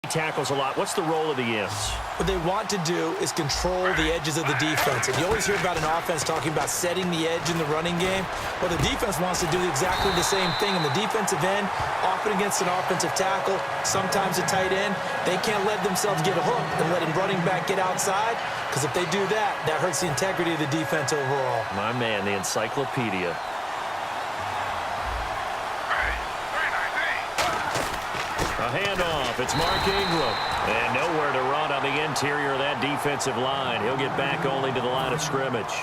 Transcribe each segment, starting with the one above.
tackles a lot. What's the role of the ends? What they want to do is control the edges of the defense. And you always hear about an offense talking about setting the edge in the running game. Well, the defense wants to do exactly the same thing. In the defensive end, often against an offensive tackle, sometimes a tight end, they can't let themselves get a hook and let a running back get outside, because if they do that, that hurts the integrity of the defense overall. My man, the encyclopedia. A handoff. It's Mark Ingram. And nowhere to run on the interior of that defensive line. He'll get back only to the line of scrimmage.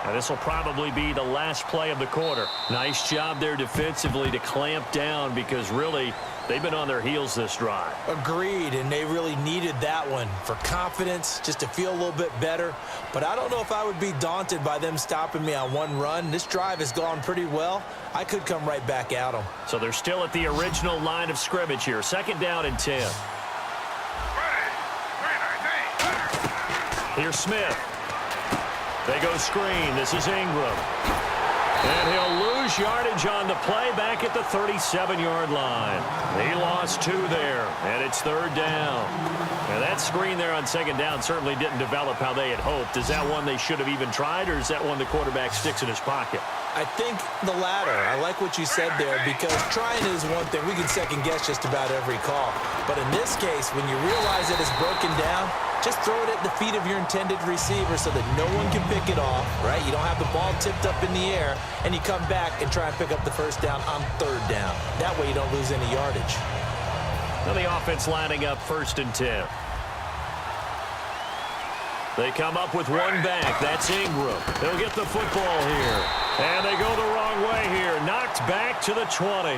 And this will probably be the last play of the quarter. Nice job there defensively to clamp down, because really they've been on their heels this drive. Agreed, and they really needed that one for confidence, just to feel a little bit better. But I don't know if I would be daunted by them stopping me on one run. This drive has gone pretty well. I could come right back at them. So they're still at the original line of scrimmage here. 2nd down and 10. Here's Smith. They go screen. This is Ingram. And he'll lose yardage on the play back at the 37-yard line. He lost 2 there, and it's 3rd down. And that screen there on 2nd down certainly didn't develop how they had hoped. Is that one they should have even tried, or is that one the quarterback sticks in his pocket? I think the latter. I like what you said there, because trying is one thing. We can second-guess just about every call. But in this case, when you realize that it's broken down, just throw it at the feet of your intended receiver so that no one can pick it off, right? You don't have the ball tipped up in the air, and you come back and try and pick up the 1st down on 3rd down. That way you don't lose any yardage. Now the offense lining up 1st and 10. They come up with one back. That's Ingram. They'll get the football here. And they go the wrong way here. Knocked back to the 20.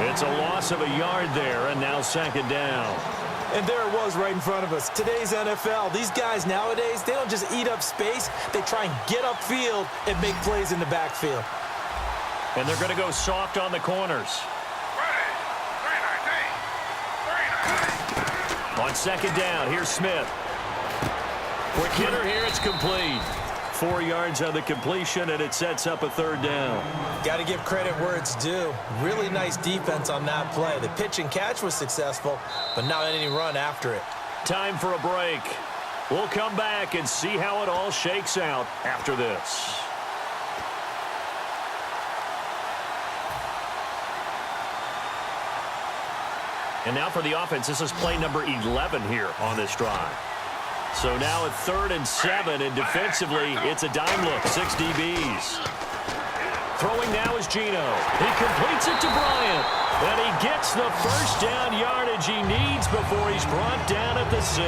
It's a loss of a yard there, and now 2nd down. And there it was right in front of us. Today's NFL, these guys nowadays, they don't just eat up space. They try and get upfield and make plays in the backfield. And they're going to go soft on the corners. On 2nd down, here's Smith. Quick hitter here, it's complete. 4 yards on the completion, and it sets up a 3rd down. Got to give credit where it's due. Really nice defense on that play. The pitch and catch was successful, but not any run after it. Time for a break. We'll come back and see how it all shakes out after this. And now for the offense, this is play number 11 here on this drive. So now at 3rd and 7, and defensively, it's a dime look, 6 DBs. Throwing now is Gino. He completes it to Bryant, and he gets the 1st down yardage he needs before he's brought down at the 6.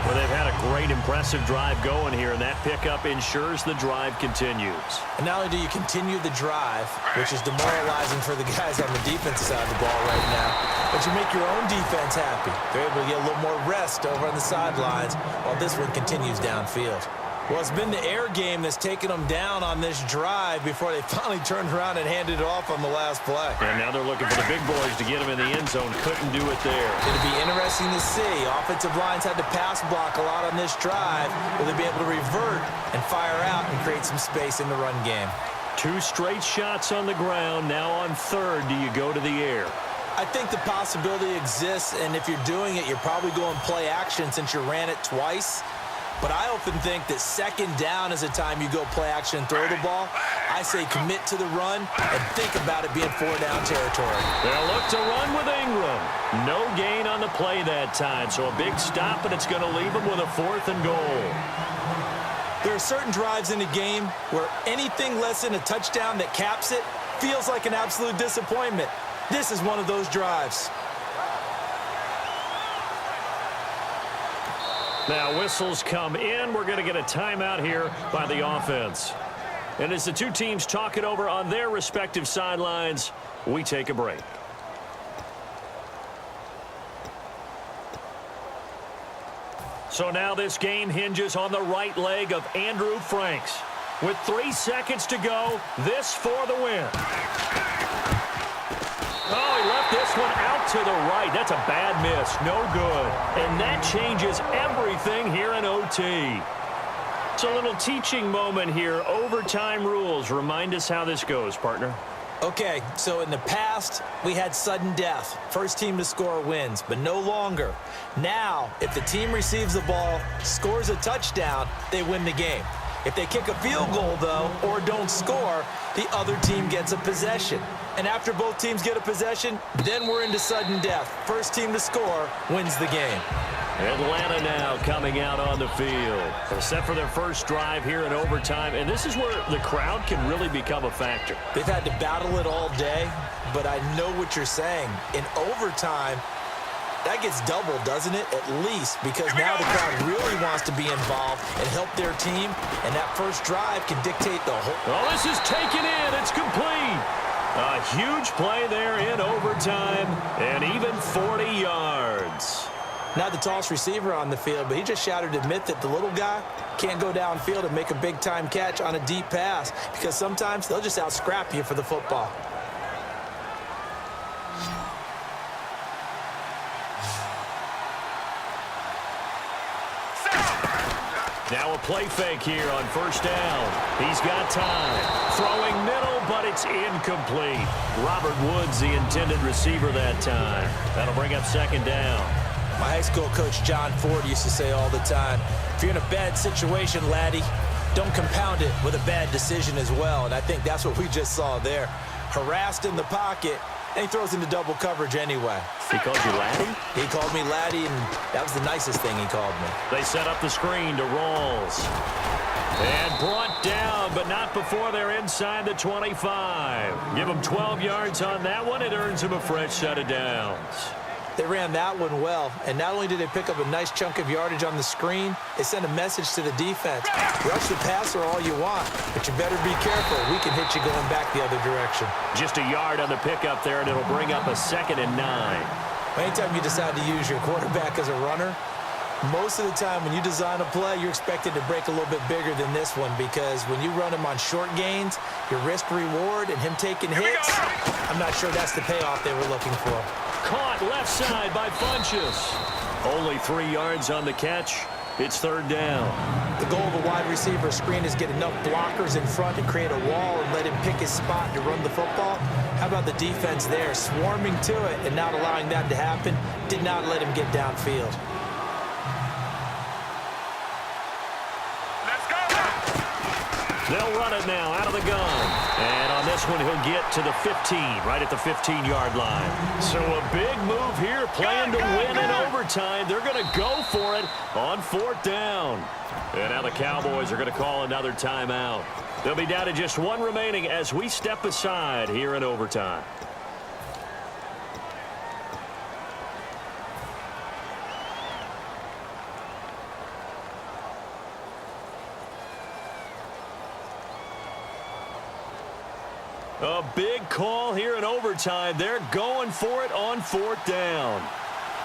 Well, they've had a great, impressive drive going here, and that pickup ensures the drive continues. And not only do you continue the drive, which is demoralizing for the guys on the defensive side of the ball right now, but you make your own defense happy. They're able to get a little more rest over on the sidelines while this one continues downfield. Well, it's been the air game that's taken them down on this drive before they finally turned around and handed it off on the last play. And now they're looking for the big boys to get them in the end zone. Couldn't do it there. It'll be interesting to see. Offensive lines had to pass block a lot on this drive. Will they be able to revert and fire out and create some space in the run game? 2 straight shots on the ground. Now on 3rd, do you go to the air? I think the possibility exists, and if you're doing it, you're probably going play action since you ran it twice. But I often think that 2nd down is a time you go play action and throw the ball. I say commit to the run and think about it being 4-down territory. They'll look to run with Ingram. No gain on the play that time, so a big stop, and it's going to leave them with a 4th and goal. There are certain drives in the game where anything less than a touchdown that caps it feels like an absolute disappointment. This is one of those drives. Now whistles come in. We're going to get a timeout here by the offense. And as the 2 teams talk it over on their respective sidelines, we take a break. So now this game hinges on the right leg of Andrew Franks. With 3 seconds to go, this for the win. Oh, he left this one out to the right. That's a bad miss. No good. And that changes everything here in OT. It's a little teaching moment here. Overtime rules. Remind us how this goes, partner. Okay, so in the past, we had sudden death. First team to score wins, but no longer. Now, if the team receives the ball, scores a touchdown, they win the game. If they kick a field goal, though, or don't score, the other team gets a possession. And after both teams get a possession, then we're into sudden death. First team to score wins the game. Atlanta now coming out on the field. They're set for their first drive here in overtime, and this is where the crowd can really become a factor. They've had to battle it all day, but I know what you're saying. In overtime, that gets doubled, doesn't it? At least, because now the crowd really wants to be involved and help their team, and that first drive can dictate the whole. Oh, this is taken in. It's complete. A huge play there in overtime, and even 40 yards. Not the tallest receiver on the field, but he just shouted to admit that the little guy can't go downfield and make a big-time catch on a deep pass because sometimes they'll just out-scrap you for the football. Now a play fake here on first down. He's got time. Throwing middle, but it's incomplete. Robert Woods, the intended receiver that time. That'll bring up second down. My high school coach, John Ford, used to say all the time, if you're in a bad situation, laddie, don't compound it with a bad decision as well. And I think that's what we just saw there. Harassed in the pocket, and he throws into double coverage anyway. He called you laddie? He called me laddie, and that was the nicest thing he called me. They set up the screen to Rawls. And brought down, but not before they're inside the 25. Give him 12 yards on that one. It earns him a fresh set of downs. They ran that one well, and not only did they pick up a nice chunk of yardage on the screen, they sent a message to the defense. Rush the passer all you want, but you better be careful. We can hit you going back the other direction. Just a yard on the pickup there, and it'll bring up a 2nd and 9. Anytime you decide to use your quarterback as a runner, most of the time when you design a play, you're expected to break a little bit bigger than this one because when you run him on short gains, your risk-reward and him taking hits, I'm not sure that's the payoff they were looking for. Caught left side by Funchess. Only 3 yards on the catch. It's third down. The goal of a wide receiver screen is get enough blockers in front to create a wall and let him pick his spot to run the football. How about the defense there, swarming to it and not allowing that to happen, did not let him get downfield. They'll run it now out of the gun. And on this one, he'll get to the 15, right at the 15-yard line. So a big move here, playing to win in overtime. They're going to go for it on 4th down. And now the Cowboys are going to call another timeout. They'll be down to just one remaining as we step aside here in overtime. A big call here in overtime. They're going for it on 4th down.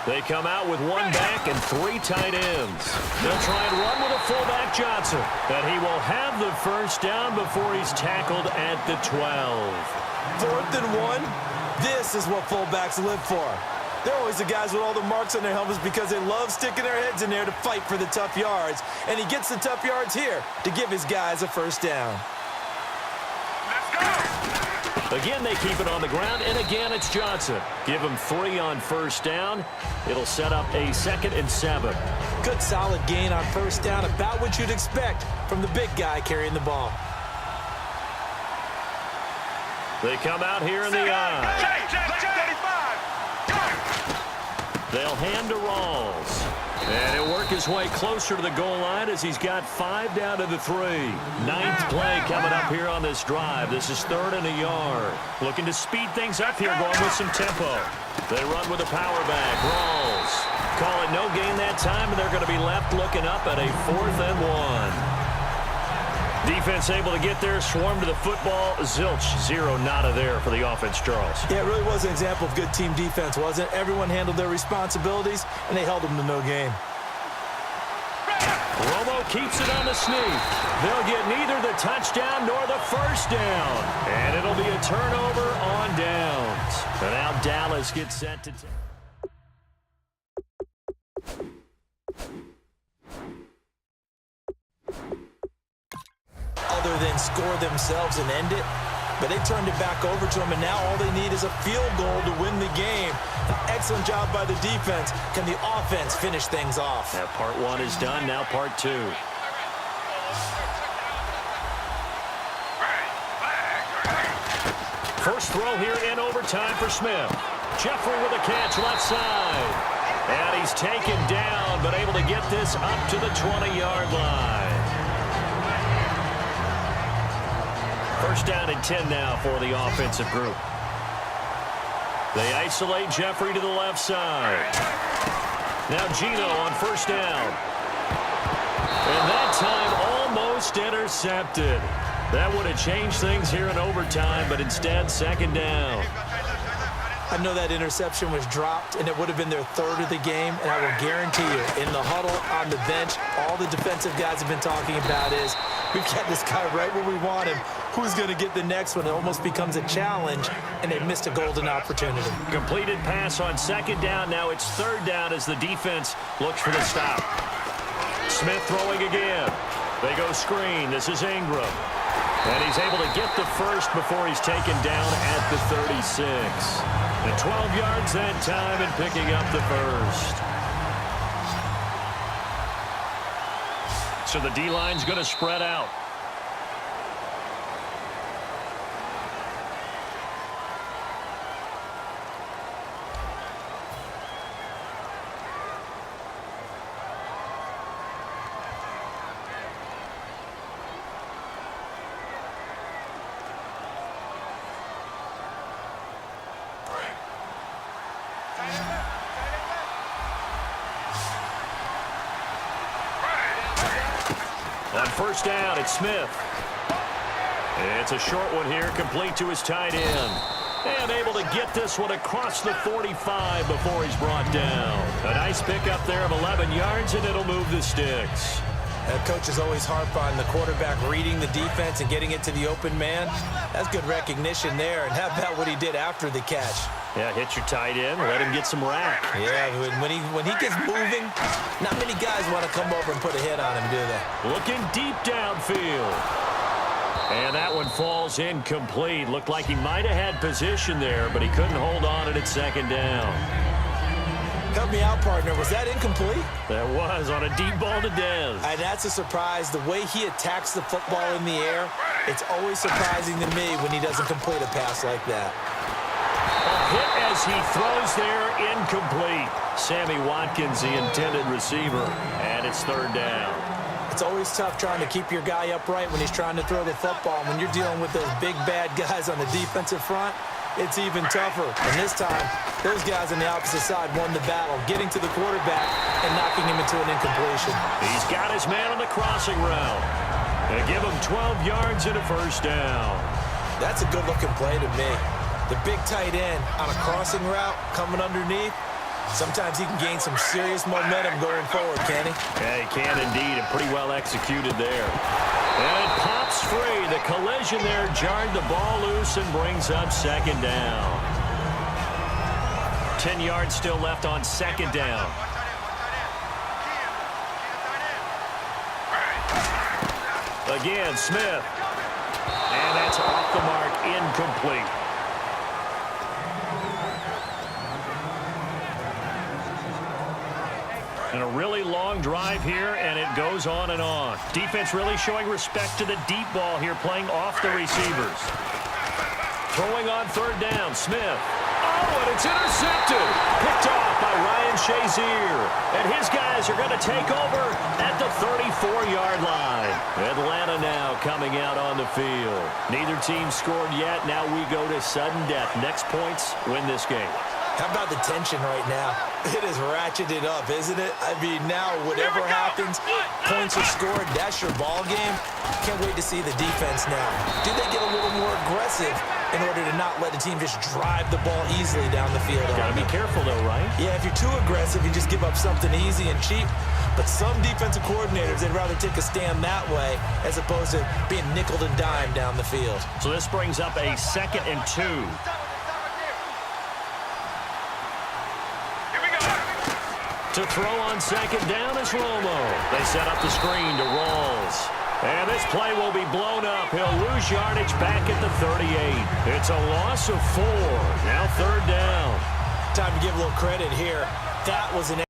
They come out with one back and 3 tight ends. They'll try and run with a fullback, Johnson. And he will have the first down before he's tackled at the 12. 4th and 1. This is what fullbacks live for. They're always the guys with all the marks on their helmets because they love sticking their heads in there to fight for the tough yards. And he gets the tough yards here to give his guys a first down. Let's go! Again, they keep it on the ground, and again, it's Johnson. Give him 3 on first down. It'll set up a 2nd and 7. Good, solid gain on first down, about what you'd expect from the big guy carrying the ball. They come out here in the eye. They'll hand to Rawls. And he'll work his way closer to the goal line as he's got 5 down to the 3. 9th play coming up here on this drive. This is 3rd and a yard. Looking to speed things up here, going with some tempo. They run with a power back. Rawls. Call it no gain that time, and they're going to be left looking up at a 4th and 1. Defense able to get there, swarm to the football. Zilch, 0 nada there for the offense, Charles. Yeah, it really was an example of good team defense, wasn't it? Everyone handled their responsibilities, and they held them to no gain. Romo keeps it on the sneak. They'll get neither the touchdown nor the first down. And it'll be a turnover on downs. And now Dallas gets set to take. Other than score themselves and end it, but they turned it back over to him, and now all they need is a field goal to win the game. An excellent job by the defense. Can the offense finish things off? That part one is done. Now part two. First throw here in overtime for Smith. Jeffrey with a catch left side. And he's taken down, but able to get this up to the 20-yard line. First down and 10 now for the offensive group. They isolate Jeffrey to the left side. Now Gino on first down. And that time almost intercepted. That would have changed things here in overtime, but instead second down. I know that interception was dropped, and it would have been their third of the game, and I will guarantee you, in the huddle, on the bench, all the defensive guys have been talking about is, we've got this guy right where we want him. Who's going to get the next one? It almost becomes a challenge, and they missed a golden opportunity. Completed pass on second down. Now it's third down as the defense looks for the stop. Smith throwing again. They go screen. This is Ingram. And he's able to get the first before he's taken down at the 36. And 12 yards that time and picking up the first. So the D-line's going to spread out. On first down, it's Smith. It's a short one here, complete to his tight end. And able to get this one across the 45 before he's brought down. A nice pickup there of 11 yards, and it'll move the sticks. Coaches always harp on the quarterback reading the defense and getting it to the open man. That's good recognition there. And how about what he did after the catch? Yeah, hit your tight end, let him get some rack. Yeah, when he gets moving, not many guys want to come over and put a hit on him, do they? Looking deep downfield. And that one falls incomplete. Looked like he might have had position there, but he couldn't hold on at second down. Help me out, partner. Was that incomplete? That was on a deep ball to Dez. And that's a surprise. The way he attacks the football in the air, it's always surprising to me when he doesn't complete a pass like that. A hit as he throws there, incomplete. Sammy Watkins, the intended receiver, and it's third down. It's always tough trying to keep your guy upright when he's trying to throw the football. When you're dealing with those big, bad guys on the defensive front, it's even tougher. And this time, those guys on the opposite side won the battle, getting to the quarterback and knocking him into an incompletion. He's got his man on the crossing route. They give him 12 yards and a first down. That's a good-looking play to me. The big tight end on a crossing route coming underneath. Sometimes he can gain some serious momentum going forward, can he? Yeah, he can indeed, and pretty well executed there. And it pops free. The collision there jarred the ball loose and brings up second down. 10 yards still left on second down. Again, Smith. And that's off the mark, incomplete. And a really long drive here, and it goes on and on. Defense really showing respect to the deep ball here, playing off the receivers. Throwing on third down, Smith. Oh, and it's intercepted. Picked off by Ryan Shazier. And his guys are going to take over at the 34-yard line. Atlanta now coming out on the field. Neither team scored yet. Now we go to sudden death. Next points win this game. How about the tension right now? It is ratcheted up, isn't it? I mean, now whatever happens, points are scored, that's your ball game. Can't wait to see the defense now. Do they get a little more aggressive in order to not let the team just drive the ball easily down the field? Got to be careful, though, right? Yeah, if you're too aggressive, you just give up something easy and cheap. But some defensive coordinators, they'd rather take a stand that way as opposed to being nickeled and dimed down the field. So this brings up a 2nd and 2. To throw on second down is Romo. They set up the screen to Rawls. And this play will be blown up. He'll lose yardage back at the 38. It's a loss of 4. Now 3rd down. Time to give a little credit here. That was an